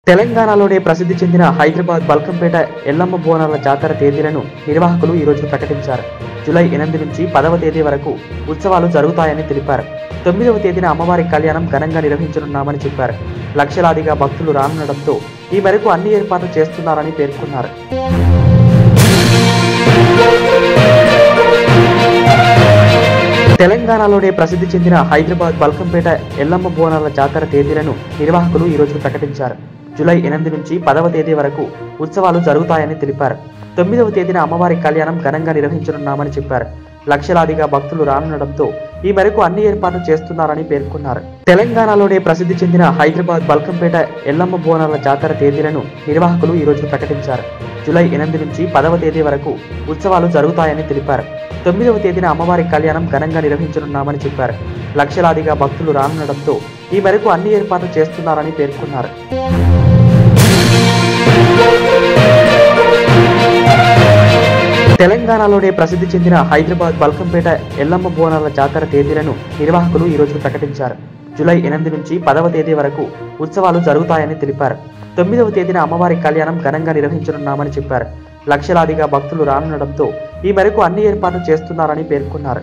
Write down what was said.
తెలంగాణలోనే ప్రసిద్ధి చెందిన హైదరాబాద్ బల్కంపేట ఎల్లమ్మ బోనాల జాతర తేదీలను నిర్వాహకులు ఈ రోజు ప్రకటించారు. జూలై 8 నుంచి 10వ తేదీ వరకు ఉత్సవాలు జరుగుతాయని తెలిపారు. 9వ తేదీన అమ్మవారి కళ్యాణం ఘనంగా నిర్వహించనున్నామని చెప్పారు. లక్షలాదిగా భక్తులు రానుండడంతో ఈ మేరకు అన్ని ఏర్పాట్లు చేస్తున్నారని పేర్కొన్నారు. తెలంగాణలోనే ప్రసిద్ధి చెందిన హైదరాబాద్ బల్కంపేట ఎల్లమ్మ బోనాల జాతర తేదీలను నిర్వాహకులు ఈ రోజు ప్రకటించారు. జూలై 8 నుంచి 10వ తేదీ వరకు ఉత్సవాలు జరుగుతాయని తెలిపారు. 9వ తేదీన అమ్మవారి కళ్యాణం ఘనంగా నిర్వహించనున్నామని చెప్పారు. లక్షలాదిగా భక్తులు రానుండడంతో ఈ మేరకు అన్ని ఏర్పాట్లు చేస్తున్నారని పేర్కొన్నారు. తెలంగాణలోనే ప్రసిద్ధి చెందిన హైదరాబాద్ బల్కంపేట ఎల్లమ్మ బోనాల జాతర తేదీలను నిర్వాహకులు ఈ రోజు ప్రకటించారు. జూలై 8 నుంచి 10వ తేదీ వరకు ఉత్సవాలు జరుగుతాయని తెలిపారు. 9వ తేదీన అమ్మవారి కళ్యాణం ఘనంగా నిర్వహించనున్నామని చెప్పారు. లక్షలాదిగా భక్తులు రానుండడంతో ఈ మేరకు అన్ని ఏర్పాట్లు చేస్తున్నారని పేర్కొన్నారు. తెలంగాణలోనే ప్రసిద్ధి చెందిన హైదరాబాద్ బల్కంపేట ఎల్లమ్మ బోనాల జాతర తేదీలను నిర్వాహకులు ఈ రోజు ప్రకటించారు. జూలై 8 నుంచి 10వ తేదీ వరకు ఉత్సవాలు జరుగుతాయని తెలిపారు. 9వ తేదీన అమ్మవారి కళ్యాణం ఘనంగా నిర్వహించనున్నామని చెప్పారు. లక్షలాదిగా భక్తులు రానుండడంతో ఈ మేరకు అన్ని ఏర్పాట్లు చేస్తున్నారని పేర్కొన్నారు.